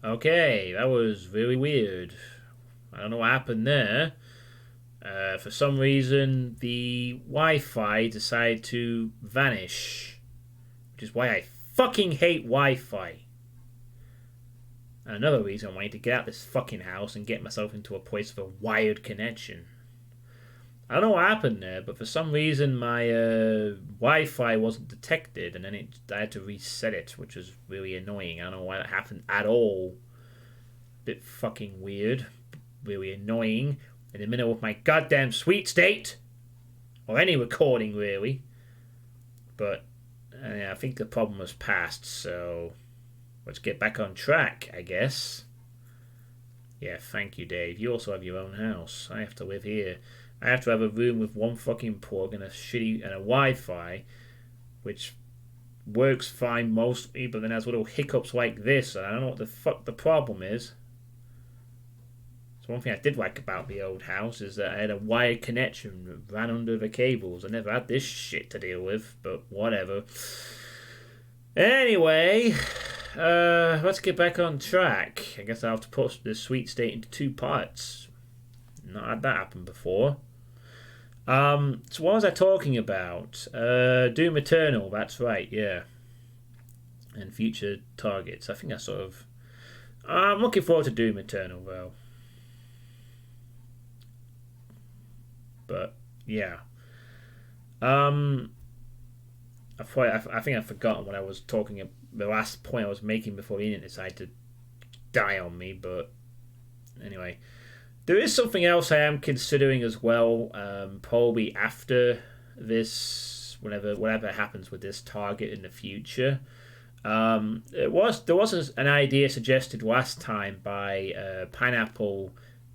Okay, that was really weird. I don't know what happened there. For some reason, the Wi-Fi decided to vanish, which is why I fucking hate Wi-Fi. And another reason I wanted to get out of this fucking house and get myself into a place with a wired connection. I don't know what happened there, but for some reason my Wi-Fi wasn't detected, and then I had to reset it, which was really annoying. I don't know why that happened at all. Bit fucking weird, really annoying. In the middle of my goddamn sweet state, or any recording really. But I think the problem was past, so let's get back on track, I guess. Yeah, thank you, Dave. You also have your own house. I have to live here. I have to have a room with one fucking plug and a Wi-Fi, which works fine mostly, but then has little hiccups like this. And I don't know what the fuck the problem is. So one thing I did like about the old house is that I had a wired connection that ran under the cables. I never had this shit to deal with, but whatever. Anyway, let's get back on track. I guess I'll have to put this sweet state into two parts. Not had that happen before. So what was I talking about? Doom Eternal, that's right, yeah. And future targets. I think I sort of... I'm looking forward to Doom Eternal, though. But, yeah. I think I've forgotten what I was talking about. The last point I was making before the internet decided to die on me, but anyway. There is something else I am considering as well, probably after this, whatever happens with this target in the future. There was an idea suggested last time by Pineapple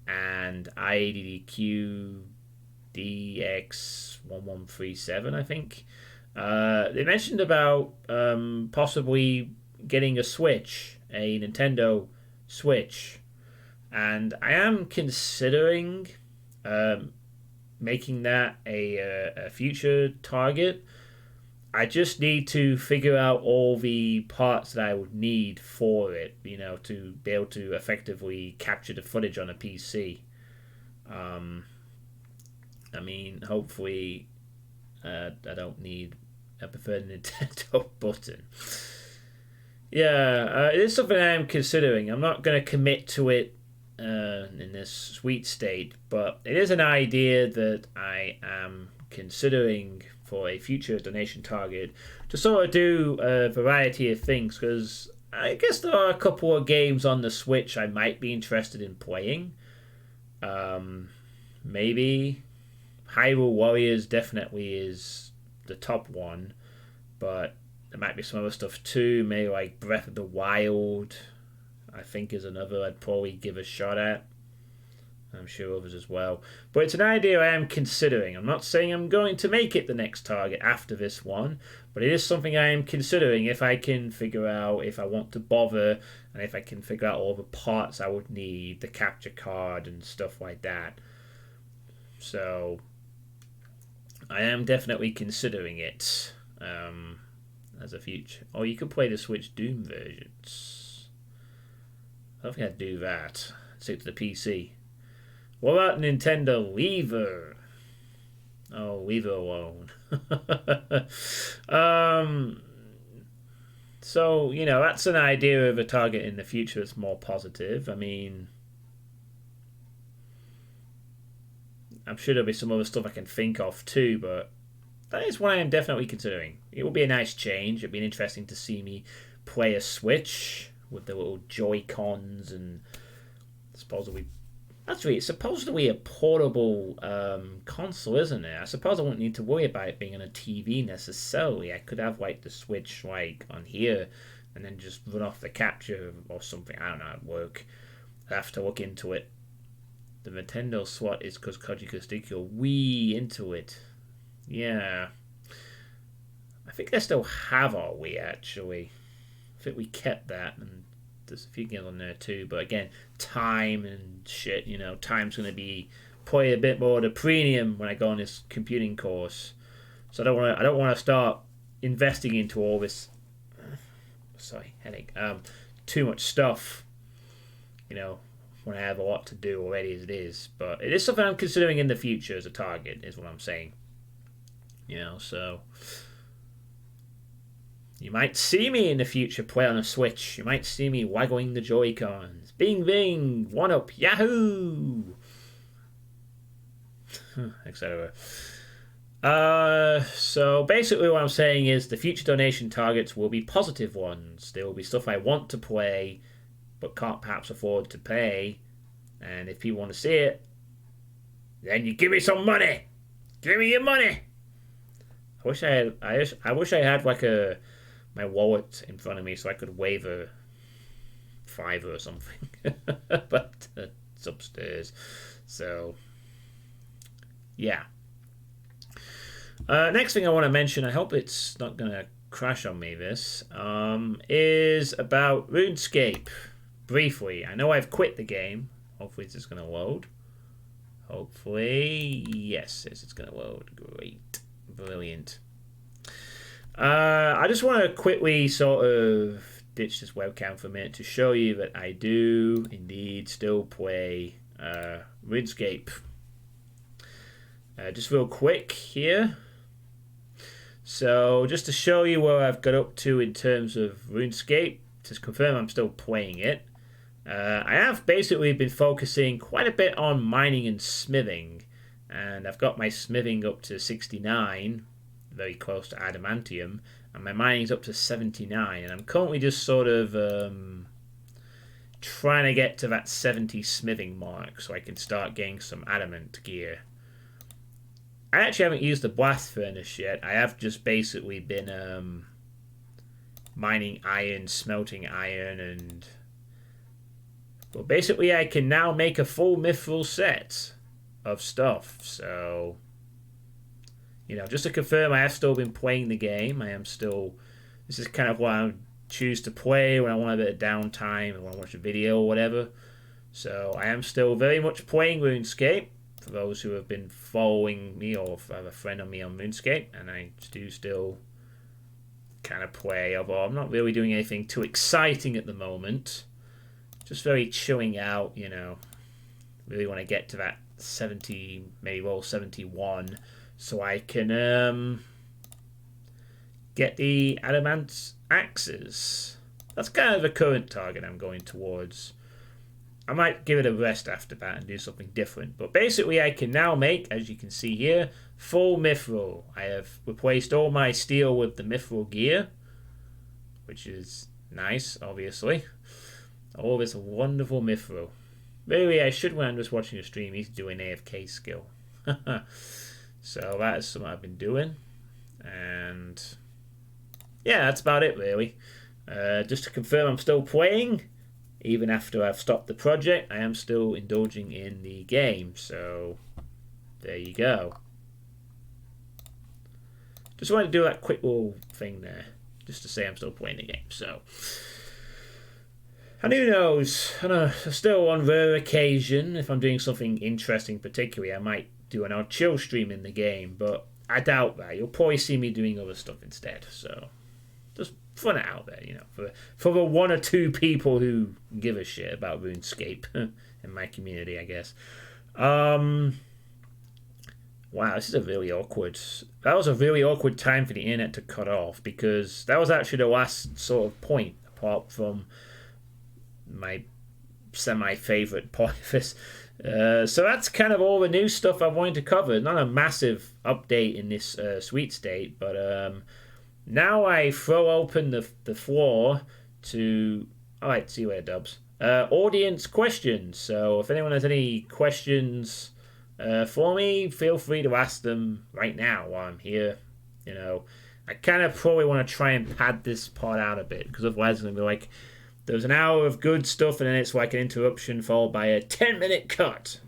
and IDQ-DX1137, I think. They mentioned about possibly getting a Switch, a Nintendo Switch. And I am considering making that a future target. I just need to figure out all the parts that I would need for it, to be able to effectively capture the footage on a PC. Hopefully, I don't need a preferred Nintendo button. Yeah, it is something I am considering. I'm not going to commit to it in this sweet state, but it is an idea that I am considering for a future donation target to sort of do a variety of things, because I guess there are a couple of games on the Switch I might be interested in playing. Maybe Hyrule Warriors definitely is the top one, but there might be some other stuff too, maybe like Breath of the Wild, I think is another I'd probably give a shot at. I'm sure others as well. But it's an idea I am considering. I'm not saying I'm going to make it the next target after this one, but it is something I am considering if I can figure out if I want to bother and if I can figure out all the parts I would need, the capture card and stuff like that. So I am definitely considering it as a future. Or you could play the Switch Doom versions. I don't think I'd do that. Stick to the PC. What about Nintendo Lever? Oh, leave it alone. So, that's an idea of a target in the future that's more positive. I mean, I'm sure there'll be some other stuff I can think of too, but that is what I am definitely considering. It will be a nice change. It'd be interesting to see me play a Switch with the little Joy-Cons and supposedly... Actually, it's supposed to be a portable console, isn't it? I suppose I won't need to worry about it being on a TV necessarily. I could have like the Switch like on here and then just run off the capture or something. I don't know how it'd work. I'd have to look into it. The Nintendo slot is because Koji could stick your Wii into it. Yeah. I think I still have our Wii actually. I think we kept that, and there's a few games on there too, but again, time and shit, time's going to be probably a bit more the premium when I go on this computing course. So I don't want to start investing into all this, sorry, headache, too much stuff you know, when I have a lot to do already as it is. But it is something I'm considering in the future as a target, is what I'm saying. You know, so you might see me in the future play on a Switch. You might see me waggling the Joy-Cons. Bing, bing, one up, yahoo! Etc. So basically what I'm saying is the future donation targets will be positive ones. There will be stuff I want to play but can't perhaps afford to pay. And if people want to see it, then you give me some money. Give me your money. I wish I had like my wallet in front of me so I could wave a $5 or something. But it's upstairs. So yeah. Next thing I want to mention, I hope it's not going to crash on me, this, is about RuneScape. Briefly, I know I've quit the game. Hopefully it's just going to load. Hopefully, yes, it's going to load. Great. Brilliant. I just want to quickly sort of ditch this webcam for a minute to show you that I do indeed still play RuneScape. Just real quick here. So just to show you where I've got up to in terms of RuneScape, to confirm I'm still playing it. I have basically been focusing quite a bit on mining and smithing, and I've got my smithing up to 69, very close to adamantium, and my mining's up to 79, and I'm currently just sort of trying to get to that 70 smithing mark so I can start getting some adamant gear. I actually haven't used the blast furnace yet. I have just basically been mining iron, smelting iron, and well, basically I can now make a full mithril set of stuff. So, you know, just to confirm, I have still been playing the game. I am still. This is kind of what I choose to play when I want a bit of downtime and want to watch a video or whatever. So I am still very much playing RuneScape. For those who have been following me or have a friend of me on RuneScape, and I do still kind of play, although I'm not really doing anything too exciting at the moment. Just very chilling out, you know. Really want to get to that 70, maybe roll 71, so I can get the adamant axes. That's kind of the current target I'm going towards. I might give it a rest after that and do something different. But basically I can now make, as you can see here, full mithril. I have replaced all my steel with the mithril gear, which is nice, obviously. All this wonderful mithril. Really, I should, when I'm just watching a stream, he's doing AFK skill. So that is something I've been doing. And yeah, that's about it, really. Just to confirm, I'm still playing. Even after I've stopped the project, I am still indulging in the game. So there you go. Just wanted to do that quick little thing there, just to say I'm still playing the game. So, and who knows? I know, still on rare occasion, if I'm doing something interesting, particularly, I might do an odd chill stream in the game. But I doubt that. You'll probably see me doing other stuff instead. So just fun it out there, you know, for the one or two people who give a shit about RuneScape in my community, I guess. Wow, this is a really awkward. That was a really awkward time for the internet to cut off, because that was actually the last sort of point, apart from my semi-favorite part of this. So that's kind of all the new stuff I wanted to cover. Not a massive update in this sweet state, but now I throw open the floor to... Alright, see you later, Dubs. Audience questions. So if anyone has any questions for me, feel free to ask them right now while I'm here. You know, I kind of probably want to try and pad this part out a bit, because otherwise it's going to be like, there's an hour of good stuff and then it's like an interruption followed by a 10-minute cut.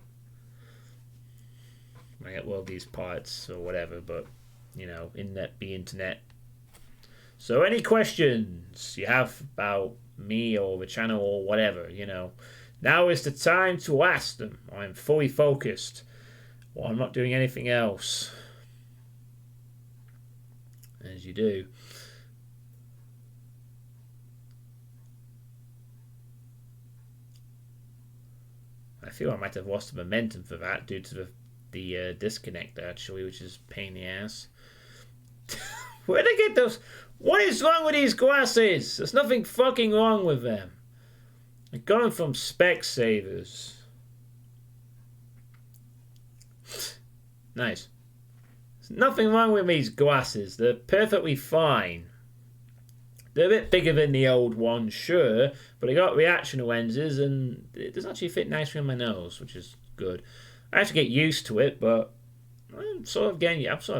I get all these parts or whatever, but, you know, internet be internet. So any questions you have about me or the channel or whatever, you know, now is the time to ask them. I'm fully focused. Well, I'm not doing anything else. As you do. I feel I might have lost the momentum for that due to the disconnect actually, which is a pain in the ass. Where'd I get those? What is wrong with these glasses? There's nothing fucking wrong with them. I got them from Specsavers. Nice. There's nothing wrong with these glasses. They're perfectly fine. They're a bit bigger than the old ones, sure, but they got reaction lenses and it does actually fit nicely on my nose, which is good. I have to get used to it, but I'm sort of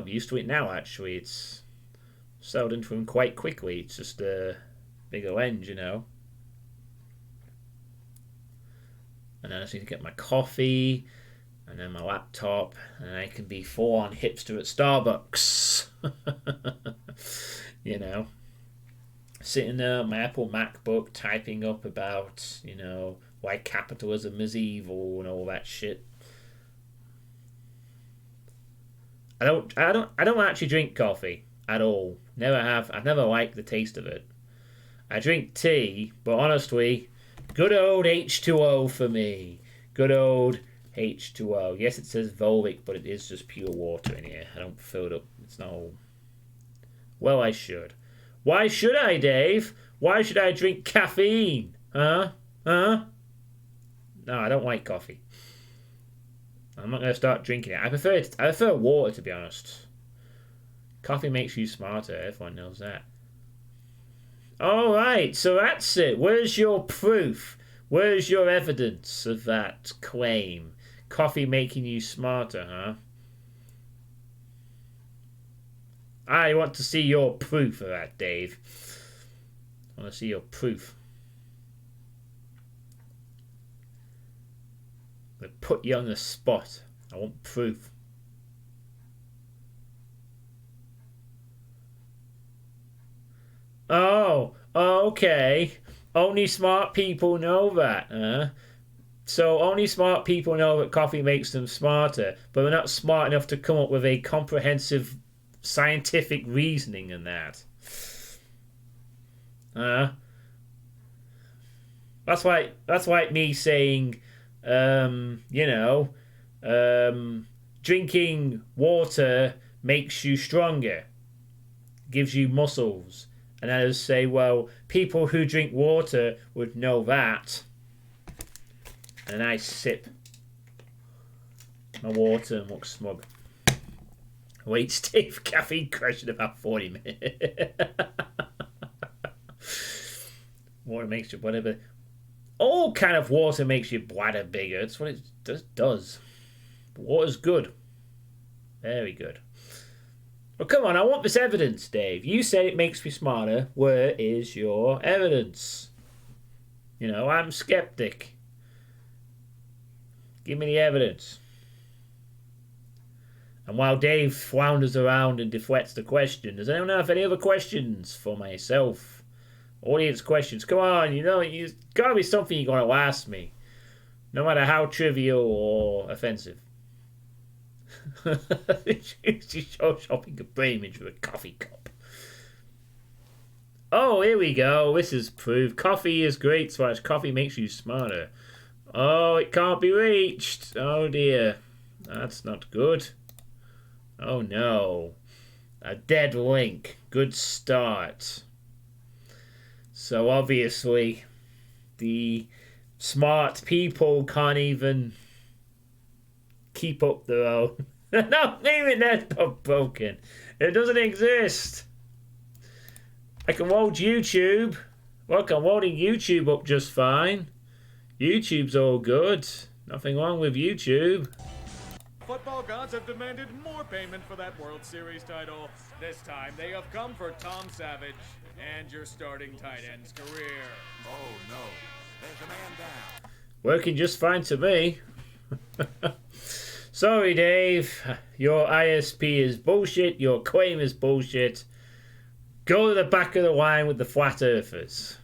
used to it now, actually. It's settled into them quite quickly. It's just a bigger lens, you know. And then I just need to get my coffee and then my laptop, and I can be full on hipster at Starbucks. You know. Sitting there on my Apple MacBook typing up about, you know, why capitalism is evil and all that shit. I don't actually drink coffee at all. Never have. I've never liked the taste of it. I drink tea, but honestly, good old H2O for me. Good old H2O. Yes, it says Volvic, but it is just pure water in here. I don't fill it up. It's not all... Well, I should. Why should I, Dave? Why should I drink caffeine? Huh? No, I don't like coffee. I'm not going to start drinking it. I prefer water, to be honest. Coffee makes you smarter. Everyone knows that. All right, so that's it. Where's your proof? Where's your evidence of that claim? Coffee making you smarter, huh? I want to see your proof of that, Dave. I want to see your proof. I'm going to put you on the spot. I want proof. Oh, okay. Only smart people know that, huh? So only smart people know that coffee makes them smarter, but they're not smart enough to come up with a comprehensive scientific reasoning in that. That's like me saying, drinking water makes you stronger, gives you muscles. And I just say, well, people who drink water would know that. And I sip my water and look smug. Wait, Steve, caffeine crash in about 40 minutes. Water makes your bladder... All kind of water makes your bladder bigger. That's what it does. But water's good. Very good. Well, come on, I want this evidence, Dave. You say it makes me smarter. Where is your evidence? You know, I'm skeptic. Give me the evidence. And while Dave flounders around and deflects the question, does anyone have any other questions for myself? Audience questions. Come on, you know, it's got to be something you're going to ask me. No matter how trivial or offensive. She's shopping a brain image with a coffee cup. Oh, here we go. This is proof. Coffee is great, so coffee makes you smarter. Oh, it can't be reached. Oh dear. That's not good. Oh no. A dead link. Good start. So obviously, the smart people can't even keep up their own. No, even that's not broken. It doesn't exist. I can load YouTube. Look, I'm loading YouTube up just fine. YouTube's all good. Nothing wrong with YouTube. Football gods have demanded more payment for that World Series title. This time, they have come for Tom Savage and your starting tight end's career. Oh, no. There's a man down. Working just fine to me. Sorry, Dave. Your ISP is bullshit. Your claim is bullshit. Go to the back of the line with the flat earthers.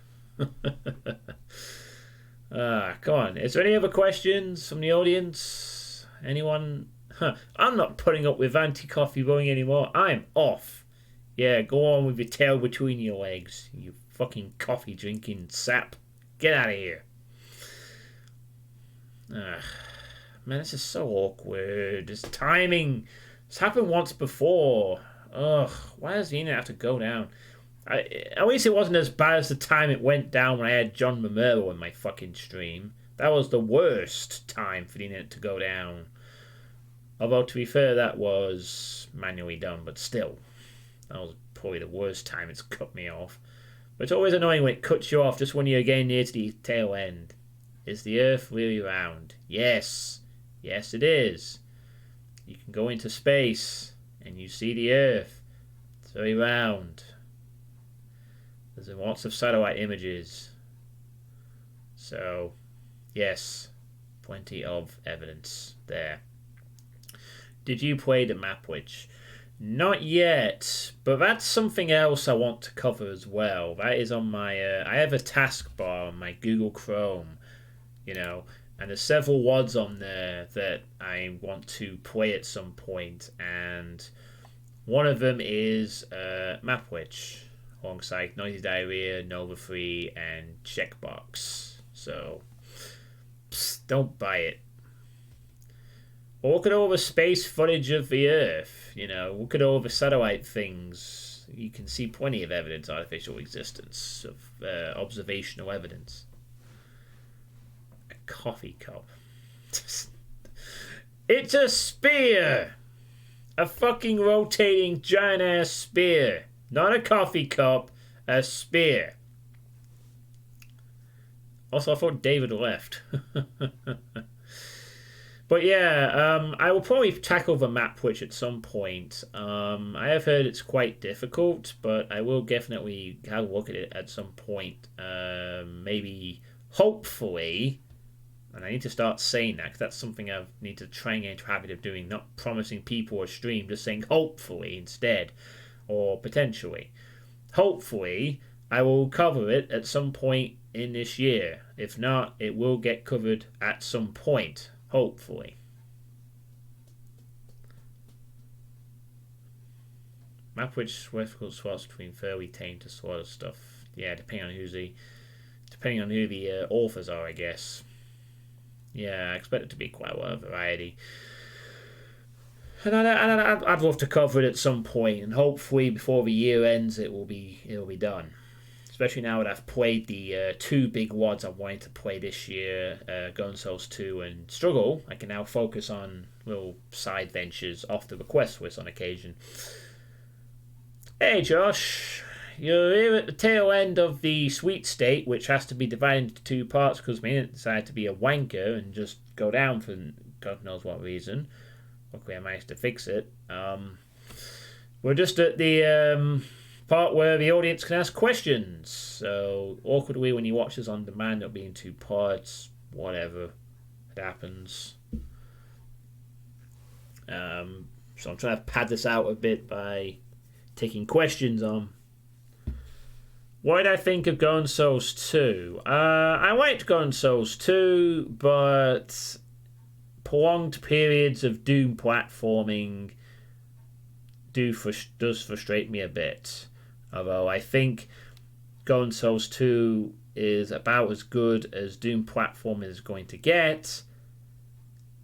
Come on. Is there any other questions from the audience? Anyone? I'm not putting up with anti-coffee rowing anymore. I'm off. Yeah, go on with your tail between your legs. You fucking coffee drinking sap. Get out of here. Ugh. Man, this is so awkward. This timing. It's happened once before. Ugh. Why does the internet have to go down? At least it wasn't as bad as the time it went down when I had John Romero in my fucking stream. That was the worst time for the internet to go down. Although, to be fair, that was manually done, but still. That was probably the worst time it's cut me off. But it's always annoying when it cuts you off just when you're getting near to the tail end. Is the Earth really round? Yes. Yes, it is. You can go into space and you see the Earth. It's very round. There's lots of satellite images. So, yes, plenty of evidence there. Did you play the map witch? Not yet, but that's something else I want to cover as well. That is on my... I have a taskbar on my Google Chrome, you know, and there's several WODs on there that I want to play at some point, and one of them is Map Witch, alongside Noisy Diarrhea, Nova Free, and Checkbox. So, don't buy it. Or look at all the space footage of the Earth, you know, look at all the satellite things. You can see plenty of evidence of artificial existence, of observational evidence. A coffee cup. It's a spear! A fucking rotating giant ass spear. Not a coffee cup, a spear. Also, I thought David left. But yeah, I will probably tackle the map witch at some point. I have heard it's quite difficult, but I will definitely have a look at it at some point. Maybe, hopefully, and I need to start saying that, because that's something I need to try and get into a habit of doing, not promising people a stream, just saying hopefully instead, or potentially. Hopefully, I will cover it at some point in this year. If not, it will get covered at some point. Hopefully. Map which vertical spots between fairly tame to slaughter stuff. Yeah, depending on who the authors are, I guess. Yeah, I expect it to be quite a lot of variety. And I'd love to cover it at some point, and hopefully before the year ends, it'll be done. Especially now that I've played the two big WODs I wanted to play this year, Gun Souls 2 and Struggle, I can now focus on little side ventures off the request list on occasion. Hey Josh, you're here at the tail end of the sweet state, which has to be divided into two parts because my internet decided to be a wanker and just go down for God knows what reason. Luckily I managed to fix it. We're just at the... part where the audience can ask questions. So, awkwardly, when you watch this on demand, it'll be in two parts. Whatever. It happens. So, I'm trying to pad this out a bit by taking questions on. What did I think of Gun Souls 2? I liked Gun Souls 2, but prolonged periods of Doom platforming does frustrate me a bit. Although I think Gun Souls 2 is about as good as Doom platform is going to get.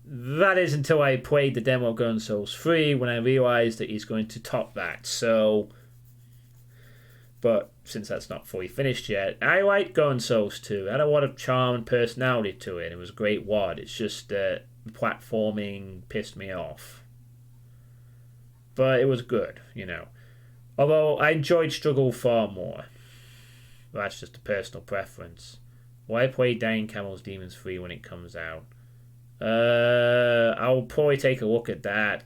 That is until I played the demo of Gun Souls 3 when I realised that he's going to top that. So, but since that's not fully finished yet, I like Gun Souls 2. It had a lot of charm and personality to it. It was a great WOD. It's just that the platforming pissed me off. But it was good, you know. Although I enjoyed Struggle far more. But that's just a personal preference. Why play Dying Camel's Demons 3 when it comes out? I'll probably take a look at that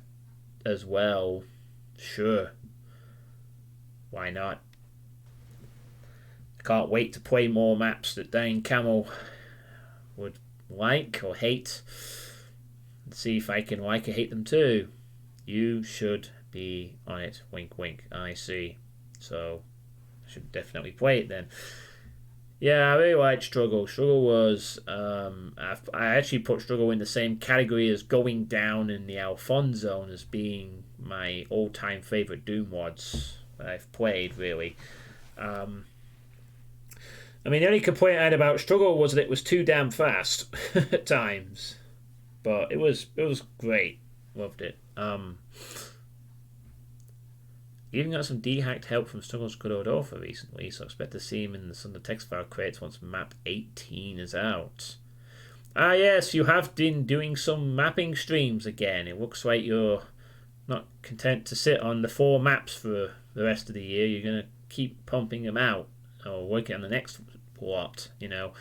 as well. Sure. Why not? I can't wait to play more maps that Dying Camel would like or hate. And see if I can like or hate them too. You should be on it. Wink wink. I see. So I should definitely play it then. Yeah, I really liked Struggle. Struggle was I actually put Struggle in the same category as Going Down in the Alphonse Zone as being my all-time favourite Doom WODs that I've played, really. I mean, the only complaint I had about Struggle was that it was too damn fast at times. But it was great. Loved it. Even got some dehacked help from Struggles Godordofa recently, so I expect to see him in the Sunday text file crates once map 18 is out. Ah yes, you have been doing some mapping streams again. It looks like you're not content to sit on the 4 maps for the rest of the year. You're going to keep pumping them out or working on the next lot, you know.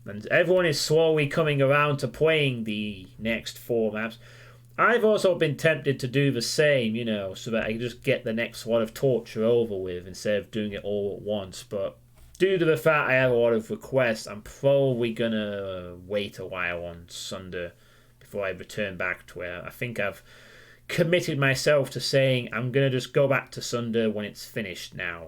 And everyone is slowly coming around to playing the next 4 maps. I've also been tempted to do the same, you know, so that I can just get the next lot of torture over with instead of doing it all at once. But due to the fact I have a lot of requests, I'm probably going to wait a while on Sunday before I return back to it. I think I've committed myself to saying I'm going to just go back to Sunday when it's finished now.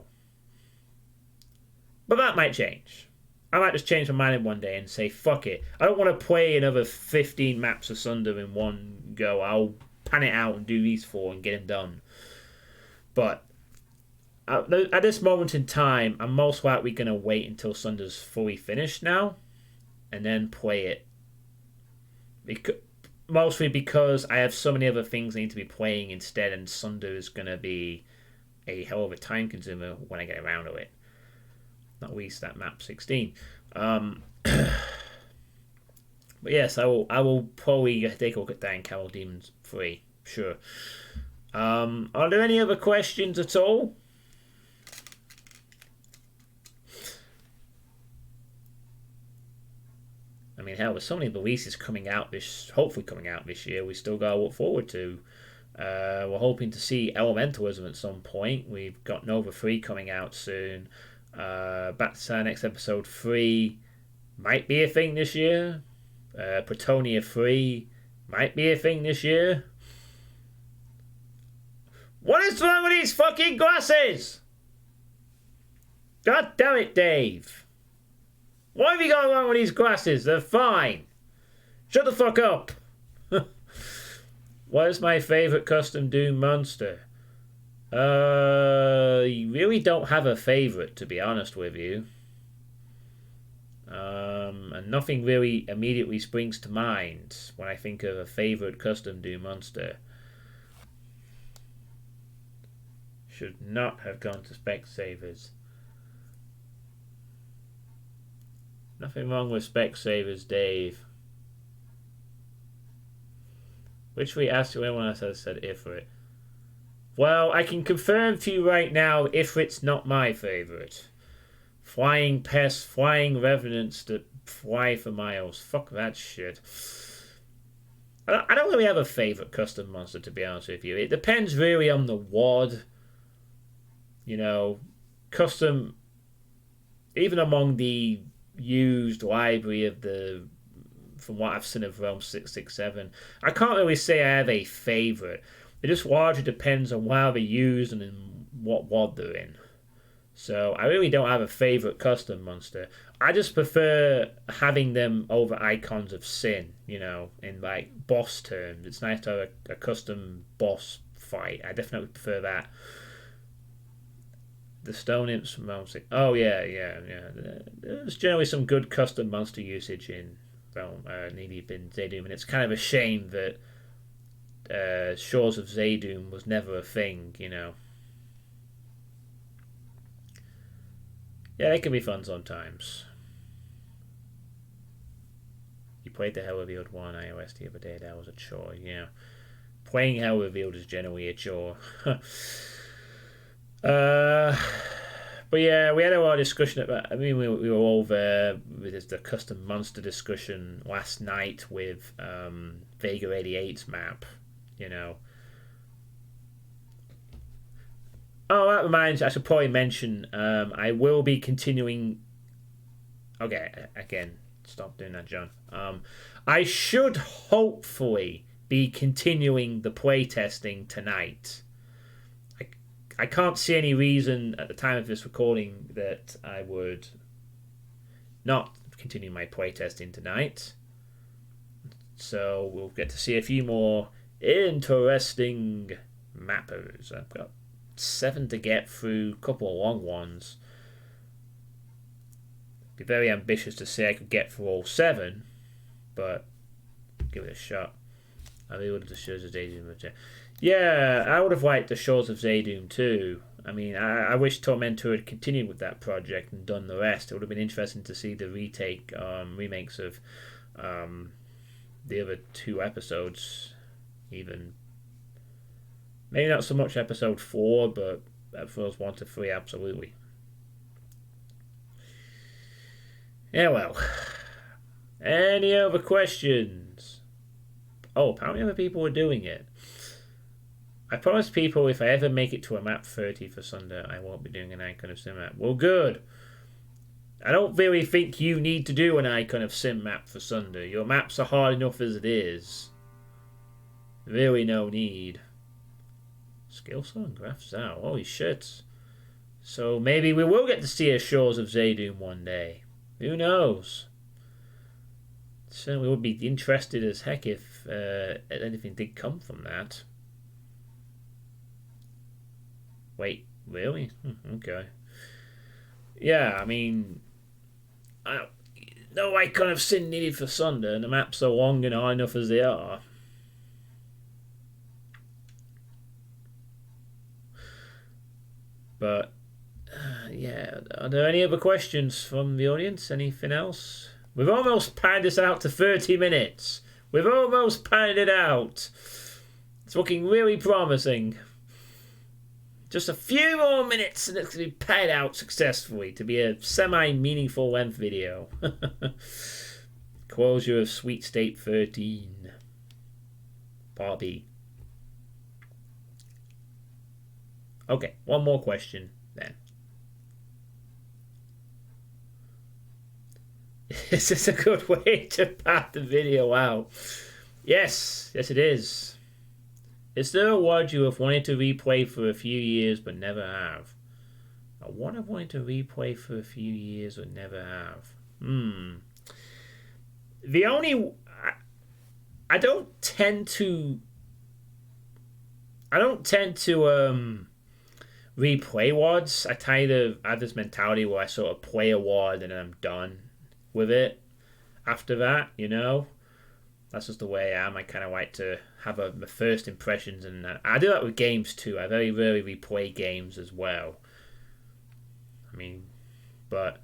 But that might change. I might just change my mind one day and say, fuck it. I don't want to play another 15 maps of Sunder in one go. I'll pan it out and do these 4 and get them done. But at this moment in time, I'm most likely going to wait until Sunder's fully finished now and then play it. Mostly because I have so many other things I need to be playing instead, and Sunder is going to be a hell of a time consumer when I get around to it. Not least that map 16. But yes, I will probably take a look at that in Carol Demons 3. Sure. Are there any other questions at all? I mean, hell, there's so many releases hopefully coming out this year. We still got to look forward to. We're hoping to see Elementalism at some point. We've got Nova 3 coming out soon. Back to our next episode 3 might be a thing this year. Pretonia 3 might be a thing this year. What is wrong with these fucking glasses? God damn it, Dave. Why have you got wrong with these glasses? They're fine. Shut the fuck up. What is my favourite custom Doom monster? You really don't have a favourite, to be honest with you. And nothing really immediately springs to mind when I think of a favourite custom Doom monster. Should not have gone to Specsavers. Nothing wrong with Specsavers, Dave. Which we asked you when I said Ifrit. Well, I can confirm to you right now, Ifrit's not my favourite. Flying pests, flying revenants that fly for miles. Fuck that shit. I don't really have a favourite custom monster, to be honest with you. It depends really on the WOD. You know, custom, even among the used library of from what I've seen of Realm 667, I can't really say I have a favourite. It just largely depends on how they're used and in what WOD they're in. So I really don't have a favourite custom monster. I just prefer having them over Icons of Sin, you know, in like boss terms. It's nice to have a custom boss fight. I definitely prefer that. The Stone Imps from Realm 6. Oh, yeah. There's generally some good custom monster usage in Realm Deep in Zaydoom, and it's kind of a shame that Shores of Zaydoom was never a thing, you know. Yeah, they can be fun sometimes. You played the Hell Revealed 1 iOS the other day. That was a chore, yeah. Playing Hell Revealed is generally a chore. But yeah, we had a lot of discussion about. I mean, we were over with the custom monster discussion last night with Vega 88's map. You know. Oh, that reminds me, I should probably mention I will be continuing. Okay, again, stop doing that, John. I should hopefully be continuing the playtesting tonight. I can't see any reason at the time of this recording that I would not continue my playtesting tonight. So we'll get to see a few more interesting mappers. I've got 7 to get through, a couple of long ones. Be very ambitious to say I could get through all 7, but give it a shot. I really would have the Shores of Zaydun. Yeah, I would have liked the Shores of Zaydun too. I mean, I wish Tormentor had continued with that project and done the rest. It would have been interesting to see the remakes of the other 2 episodes, even. Maybe not so much episode 4, but episodes 1 to 3, absolutely. Yeah, well. Any other questions? Oh, apparently other people were doing it. I promised people if I ever make it to a map 30 for Sunday, I won't be doing an Icon of Sim map. Well, good. I don't really think you need to do an Icon of Sim map for Sunday. Your maps are hard enough as it is. Really no need. Skill and graphs out. Holy shit. So maybe we will get to see a Shores of Zaydun one day. Who knows? Certainly would be interested as heck if anything did come from that. Wait, really? Okay. Yeah, I mean, no Icon of Sin needed for Sunday, and the maps are long and hard enough as they are. But, yeah, are there any other questions from the audience? Anything else? We've almost panned this out to 30 minutes. We've almost panned it out. It's looking really promising. Just a few more minutes and it's going to be paid out successfully to be a semi-meaningful length video. Closure of Sweet State 13. Part B. Okay, one more question then. Is this a good way to pad the video out? Yes, yes it is. Is there a word you have wanted to replay for a few years but never have? A one I've wanted to replay for a few years but never have. The only... I don't tend to replay words. I kind of have this mentality where I sort of play a word and then I'm done with it after that, you know? That's just the way I am. I kind of like to have my first impressions, and I do that with games too. I very rarely replay games as well. I mean, but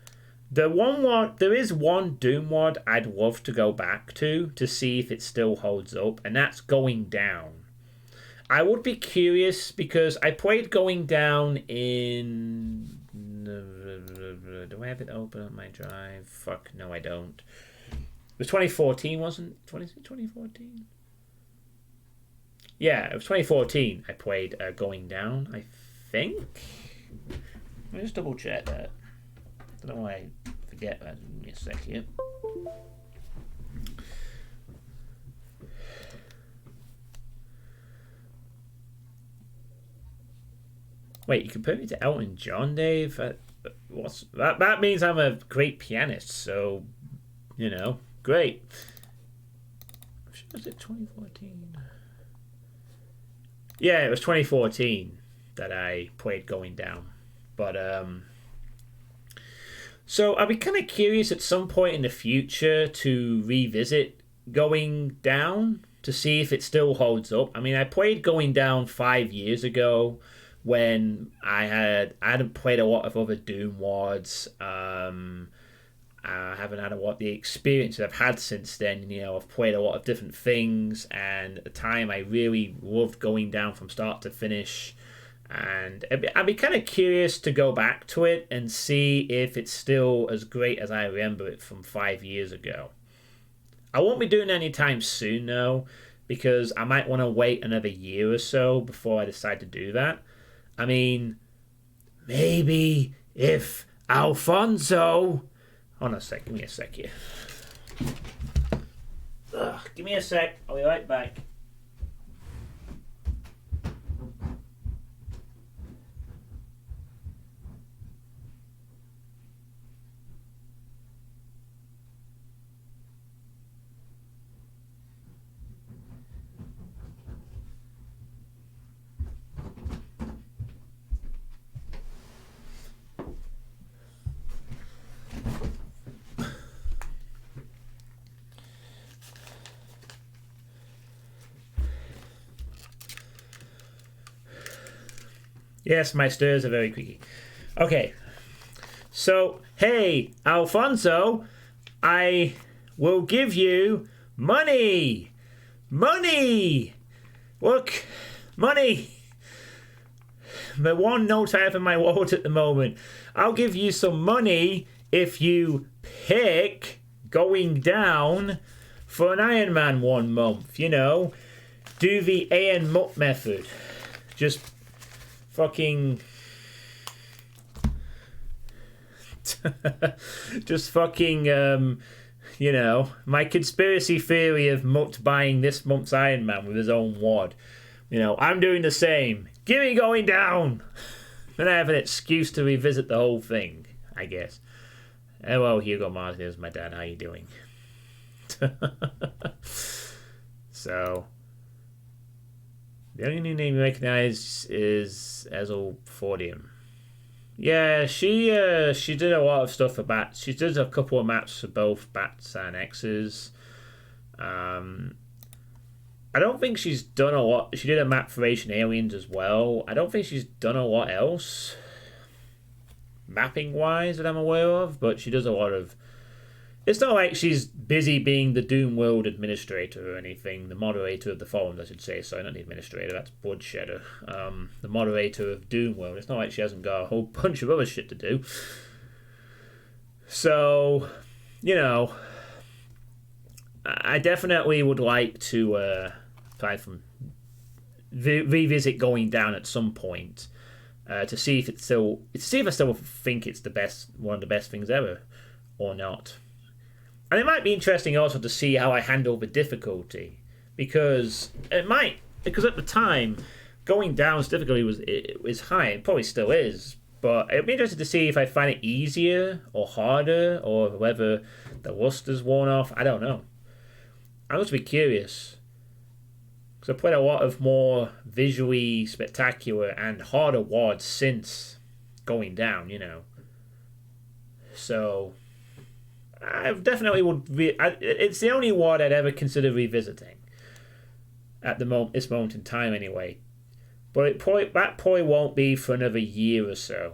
there is one Doom mod I'd love to go back to see if it still holds up, and that's Going Down. I would be curious because I played Going Down in... Do I have it open on my drive? Fuck, no I don't. It was 2014, wasn't it? 2014? Yeah, it was 2014 I played Going Down, I think. Let me just double check that. I don't know why I forget that. Give me a sec here. Wait, you compared me to Elton John, Dave? What's that? That means I'm a great pianist, so, you know, great. Was it 2014? Yeah, it was 2014 that I played Going Down. But, so I'd be kind of curious at some point in the future to revisit Going Down to see if it still holds up. I mean, I played Going Down 5 years ago when I hadn't played a lot of other Doom mods. I haven't had the experience that I've had since then. You know, I've played a lot of different things, and at the time I really loved Going Down from start to finish. And I'd be kind of curious to go back to it and see if it's still as great as I remember it from 5 years ago. I won't be doing it anytime soon, though, because I might want to wait another year or so before I decide to do that. I mean, maybe if Alfonso... Hold on a sec, give me a sec here. Give me a sec, I'll be right back. Yes, my stirs are very creaky. Okay. So, hey, Alfonso, I will give you money. Money. Look, money. The one note I have in my wallet at the moment. I'll give you some money if you pick going down for an Iron Man 1 month. You know, do the AN Mutt method. Just fucking... just fucking, you know, my conspiracy theory of Mutt buying this month's Iron Man with his own wad. You know, I'm doing the same. Give me going down! Then I have an excuse to revisit the whole thing, I guess. Hello, Hugo Martinez, my dad. How you doing? So, the only new name you recognize is Ezelfordium. Yeah, she did a lot of stuff for Bats. She did a couple of maps for both Bats and X's. I don't think she's done a lot. She did a map for Ancient Aliens as well. I don't think she's done a lot else, mapping-wise, that I'm aware of. But she does a lot of... It's not like she's busy being the Doom World administrator or anything. The moderator of the forums, I should say. Sorry, not the administrator. That's Bloodshedder. The moderator of Doom World. It's not like she hasn't got a whole bunch of other shit to do. So, you know, I definitely would like to try from revisit going down at some point to see if it's still I still think it's one of the best things ever or not. And it might be interesting also to see how I handle the difficulty, because at the time going down's difficulty was high. It probably still is, but it'd be interesting to see if I find it easier or harder, or whether the luster's worn off. I don't know. I'm just be curious, because I played a lot of more visually spectacular and harder wads since going down, you know. So I definitely would. It's the only wad I'd ever consider revisiting at this moment in time, anyway. But that probably won't be for another year or so.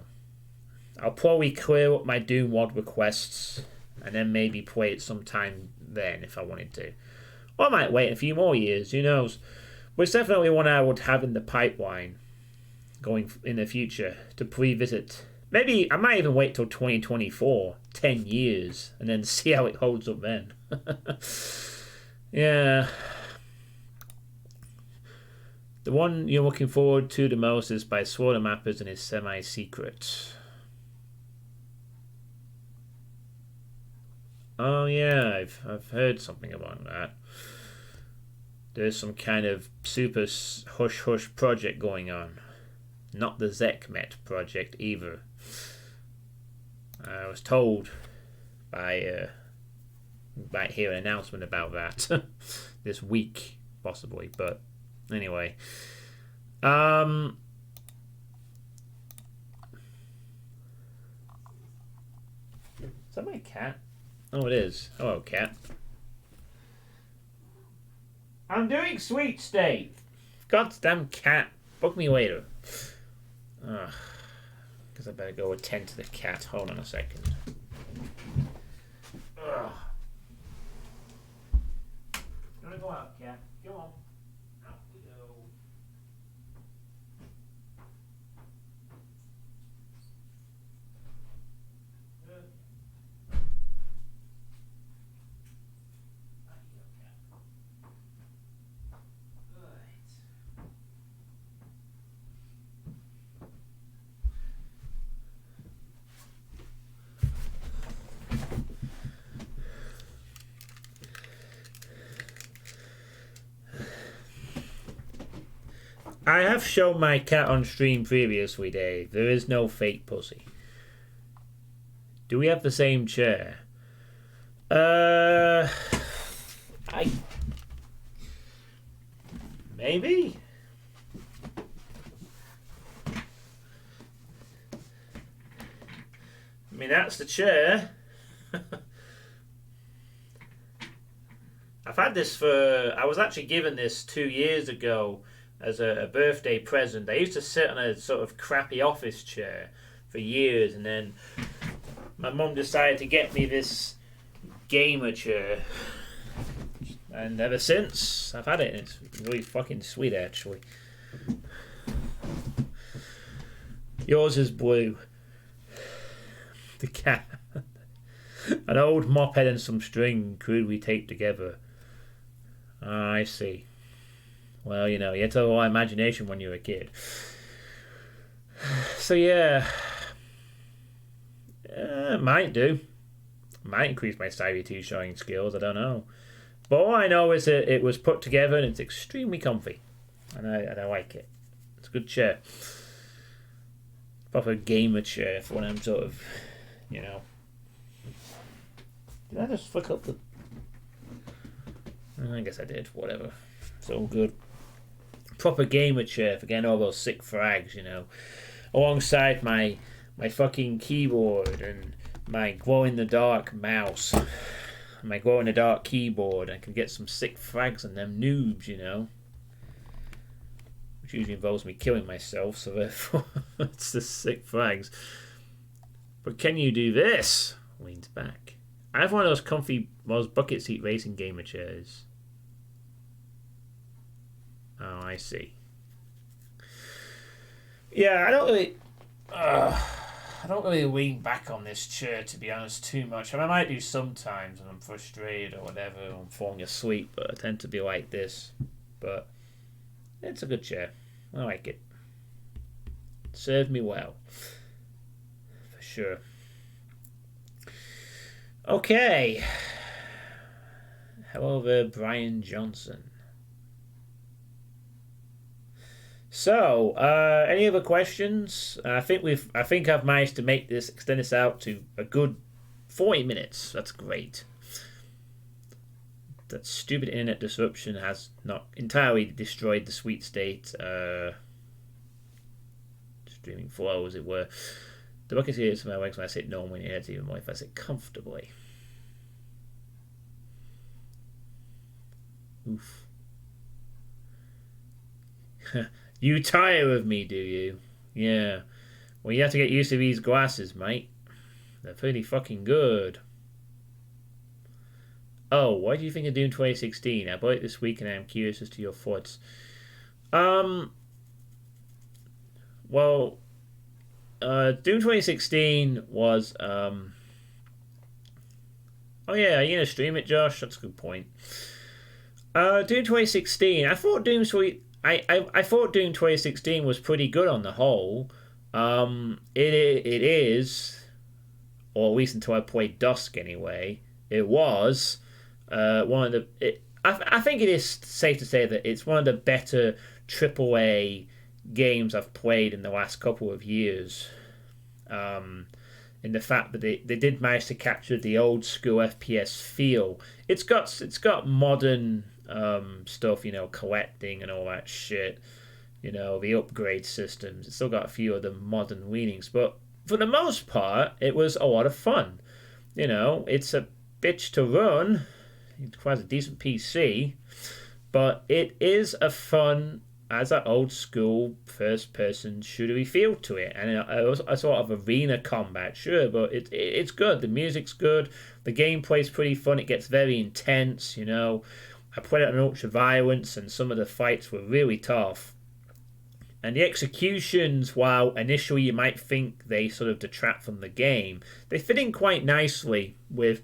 I'll probably clear up my Doom wad requests and then maybe play it sometime then if I wanted to. Or I might wait a few more years, who knows. But it's definitely one I would have in the pipeline going in the future to revisit. Maybe I might even wait till 2024, 10 years, and then see how it holds up then. Yeah. The one you're looking forward to the most is by Slaughter Mappers and is semi-secret. Oh yeah, I've heard something about that. There's some kind of super hush-hush project going on. Not the Zekmet project either. I was told by might hear an announcement about that this week, possibly. But anyway, is that my cat? Oh, it is. Hello, cat. I'm doing sweet Steve. Goddamn cat. Book me later. Ugh. Guess I better go attend to the cat. Hold on a second. Ugh. You wanna go out, cat? Go on. Out we go. Good. Out you go, cat. Right. I have shown my cat on stream previously, Dave. There is no fake pussy. Do we have the same chair? Maybe? I mean, that's the chair. I've had this I was actually given this 2 years ago as a birthday present. I used to sit on a sort of crappy office chair for years, and then my mum decided to get me this gamer chair. And ever since, I've had it, and it's really fucking sweet, actually. Yours is blue. The cat. An old mop head and some string crudely taped together. Ah, I see. Well, you know, you had a lot of imagination when you were a kid. So, yeah. Might do. Might increase my Stevie 2 showing skills, I don't know. But all I know is that it was put together and it's extremely comfy. And I like it. It's a good chair. Proper gamer chair for when I'm sort of, you know. Did I just flick up the... I guess I did. Whatever. It's all good. Proper gamer chair for getting all those sick frags, you know. Alongside my fucking keyboard and my glow-in-the-dark mouse. My glow-in-the-dark keyboard. I can get some sick frags on them noobs, you know. Which usually involves me killing myself, so therefore it's the sick frags. But can you do this? Leans back. I have one of those comfy, those bucket seat racing gamer chairs. Oh, I see. Yeah, I don't really lean back on this chair, to be honest, too much. I mean, I might do sometimes when I'm frustrated or whatever, or I'm falling asleep, but I tend to be like this. But it's a good chair. I like it. It served me well. For sure. Okay. Hello there, Brian Johnson. So, any other questions? I think I've managed to extend this out to a good 40 minutes. That's great. That stupid internet disruption has not entirely destroyed the sweet state streaming flow, as it were. The bucket is my legs when I sit normally, and it's even more if I sit comfortably. Oof. You tire of me, do you? Yeah. Well, you have to get used to these glasses, mate. They're pretty fucking good. Oh, what do you think of Doom 2016? I bought it this week and I'm curious as to your thoughts. Well, Doom 2016 was, oh yeah, are you gonna stream it, Josh? That's a good point. Doom 2016, I thought Doom 2016 was pretty good on the whole. It is, or at least until I played Dusk anyway, it was one of the... I think it is safe to say that it's one of the better AAA games I've played in the last couple of years. In the fact that they did manage to capture the old school FPS feel. It's got modern stuff, you know, collecting and all that shit. You know, the upgrade systems. It's still got a few of the modern leanings, but for the most part, it was a lot of fun. You know, it's a bitch to run. It requires a decent PC, but it is a fun, as that old school first person shootery feel to it, and a sort of arena combat, sure, but it's good. The music's good, the gameplay's pretty fun. It gets very intense. You know, I played it on ultra violence, and some of the fights were really tough. And the executions, while initially you might think they sort of detract from the game, they fit in quite nicely with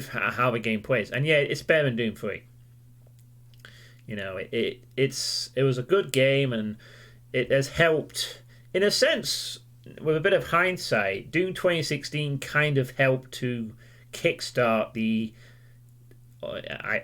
how the game plays. And yeah, it's better than Doom 3. You know, it was a good game, and it has helped, in a sense, with a bit of hindsight, Doom 2016 kind of helped to kickstart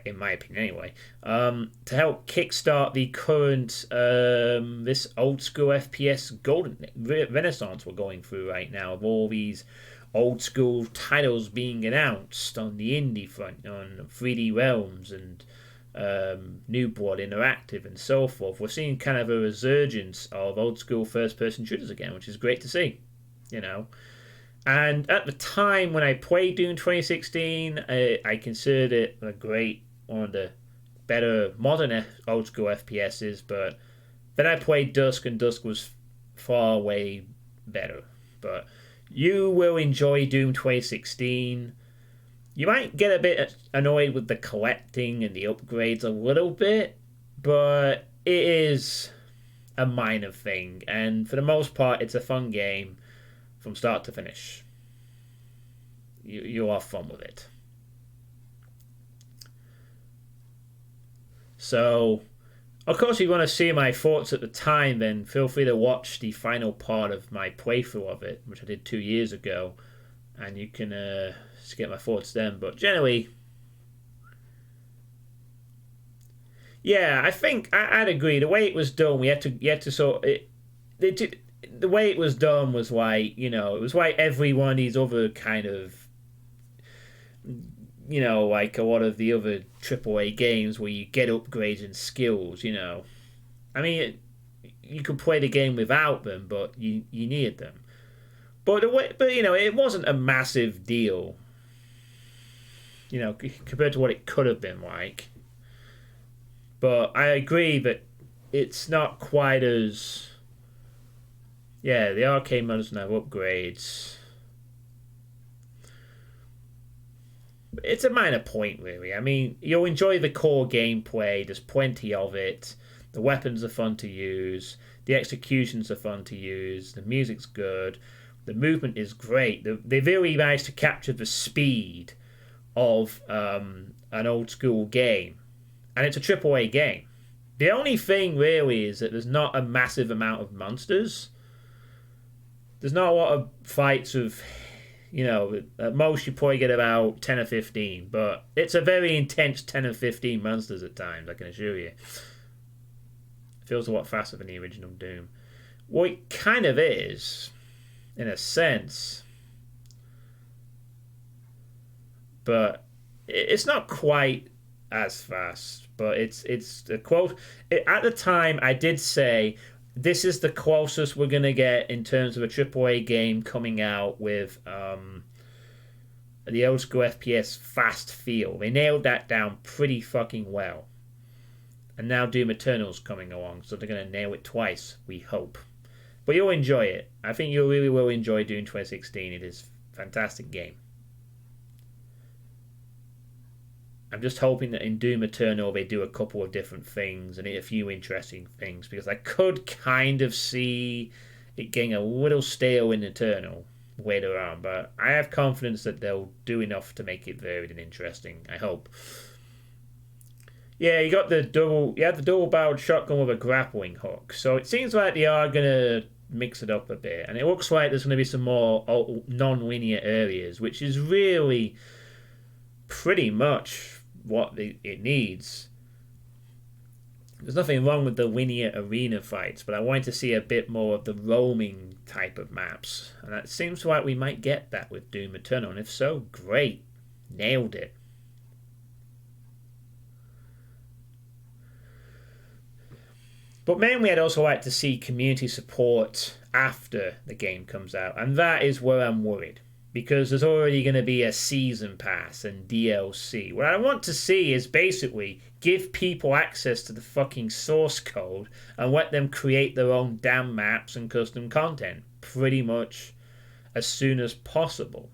in my opinion anyway, to help kickstart the current, this old school FPS golden renaissance we're going through right now, of all these old school titles being announced on the indie front, on 3D Realms and New Blood Interactive and so forth. We're seeing kind of a resurgence of old school first person shooters again, which is great to see, you know. And at the time when I played Doom 2016, I considered it one of the better modern old school FPSs, but then I played Dusk, and Dusk was far way better. But you will enjoy Doom 2016. You might get a bit annoyed with the collecting and the upgrades a little bit, but it is a minor thing, and for the most part, it's a fun game from start to finish. You'll have fun with it. So, of course, if you want to see my thoughts at the time, then feel free to watch the final part of my playthrough of it, which I did 2 years ago, and you can just get my thoughts then. But generally, yeah, I think I'd agree. The way it was done, you had to sort the way it was done was like, it was like every one of these other kind of, like a lot of the other AAA games where you get upgrades and skills. I mean, you could play the game without them, but you needed them. But it wasn't a massive deal. Compared to what it could have been like. But I agree that it's not quite as... Yeah, the arcade mode doesn't have upgrades. It's a minor point, really. I mean, you'll enjoy the core gameplay. There's plenty of it. The weapons are fun to use. The executions are fun to use. The music's good. The movement is great. They really managed to capture the speed of an old school game. And it's a AAA game. The only thing really is that there's not a massive amount of monsters. There's not a lot of fights of, at most you probably get about 10 or 15. But it's a very intense 10 or 15 monsters at times, I can assure you. It feels a lot faster than the original Doom. Well, it kind of is, in a sense. But it's not quite as fast. But it's a quote. At the time, I did say this is the closest we're gonna get in terms of a AAA game coming out with the old school FPS fast feel. They nailed that down pretty fucking well. And now Doom Eternal's coming along, so they're gonna nail it twice. We hope. But you'll enjoy it. I think you really will enjoy Doom 2016. It is a fantastic game. I'm just hoping that in Doom Eternal they do a couple of different things and a few interesting things, because I could kind of see it getting a little stale in Eternal later on, but I have confidence that they'll do enough to make it varied and interesting. I hope. Yeah, you had the double-barreled shotgun with a grappling hook, so it seems like they are gonna mix it up a bit, and it looks like there's gonna be some more non-linear areas, which is really pretty much what it needs. There's nothing wrong with the linear arena fights, but I wanted to see a bit more of the roaming type of maps, and it seems like we might get that with Doom Eternal, and if so, great. Nailed it. But mainly I'd also like to see community support after the game comes out, and that is where I'm worried. Because there's already going to be a season pass and DLC. What I want to see is basically give people access to the fucking source code and let them create their own damn maps and custom content pretty much as soon as possible.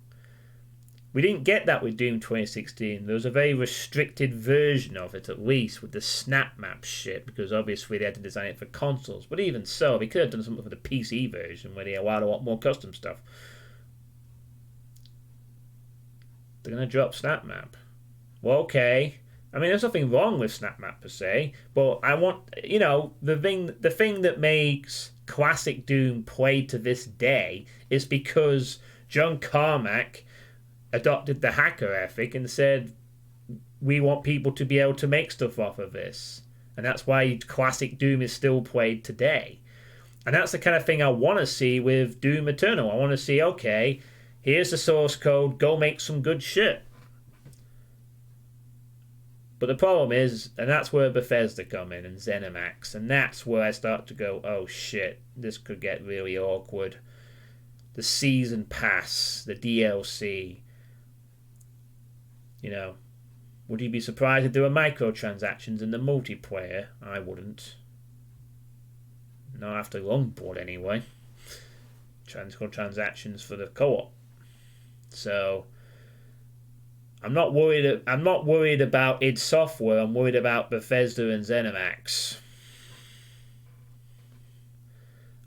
We didn't get that with Doom 2016. There was a very restricted version of it, at least, with the snap map shit, because obviously they had to design it for consoles. But even so, they could have done something for the PC version where they allowed a lot more custom stuff. They're going to drop Snap Map. Well, okay. I mean, there's nothing wrong with Snap Map per se, but I want, the thing that makes classic Doom play to this day is because John Carmack adopted the hacker ethic and said, we want people to be able to make stuff off of this. And that's why classic Doom is still played today. And that's the kind of thing I want to see with Doom Eternal. I want to see, okay, here's the source code, go make some good shit. But the problem is, and that's where Bethesda come in and ZeniMax, and that's where I start to go, oh shit, this could get really awkward. The season pass, the DLC, Would you be surprised if there were microtransactions in the multiplayer? I wouldn't. Not after Longboard anyway. Transactions for the co-op. So I'm not worried. I'm not worried about id Software. I'm worried about Bethesda and ZeniMax.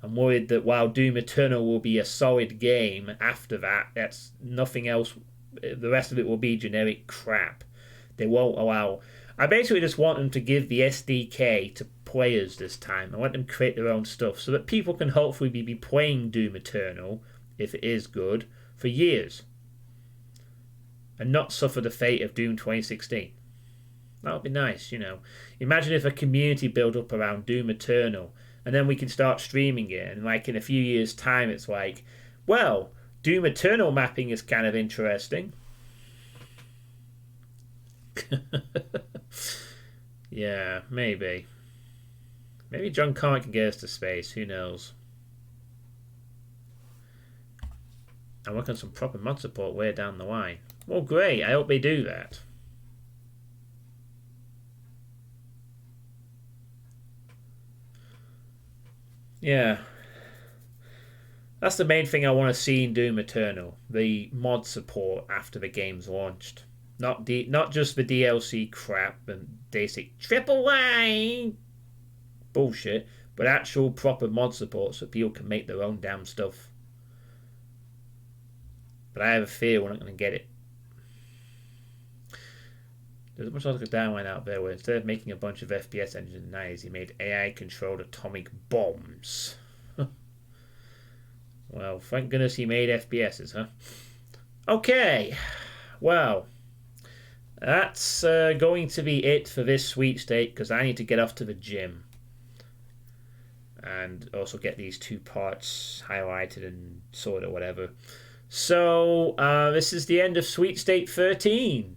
I'm worried that while Doom Eternal will be a solid game after that, that's nothing else. The rest of it will be generic crap. They won't allow. I basically just want them to give the SDK to players this time. I want them to create their own stuff so that people can hopefully be playing Doom Eternal, if it is good, for years. And not suffer the fate of Doom 2016. That would be nice, you know. Imagine if a community built up around Doom Eternal, and then we can start streaming it, and like in a few years' time it's like, well, Doom Eternal mapping is kind of interesting. Yeah, maybe. Maybe John Carmack can get us to space, who knows. I'm working on some proper mod support way down the line. Well, great, I hope they do that. Yeah. That's the main thing I want to see in Doom Eternal. The mod support after the game's launched. Not just the DLC crap and basic AAA bullshit, but actual proper mod support so people can make their own damn stuff. But I have a fear we're not going to get it. There's much like a downline out there where instead of making a bunch of FPS engines in the 90s, he made AI-controlled atomic bombs. Well, thank goodness he made FPSs, huh? Okay, well, that's going to be it for this sweepstake because I need to get off to the gym. And also get these 2 parts highlighted and sorted or whatever. So, this is the end of Sweepstake 13.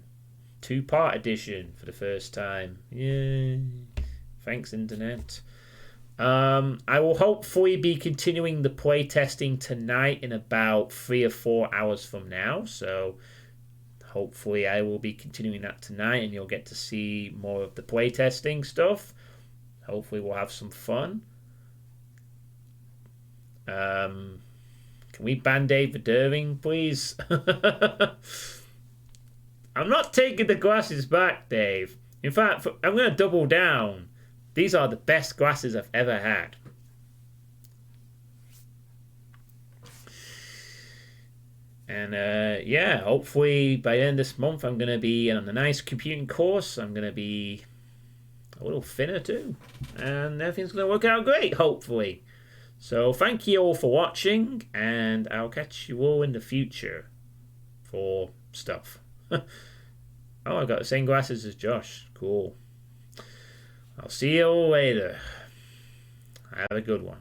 2-part edition for the first time. Yay. Thanks, Internet. I will hopefully be continuing the playtesting tonight in about 3 or 4 hours from now. So, hopefully I will be continuing that tonight and you'll get to see more of the playtesting stuff. Hopefully we'll have some fun. Can we band-aid the Derving, please? I'm not taking the glasses back, Dave. In fact, I'm going to double down. These are the best glasses I've ever had. And yeah, hopefully by the end of this month I'm going to be on a nice computing course. I'm going to be a little thinner too. And everything's going to work out great, hopefully. So thank you all for watching, and I'll catch you all in the future for stuff. Oh, I've got the same glasses as Josh. Cool. I'll see you all later. Have a good one.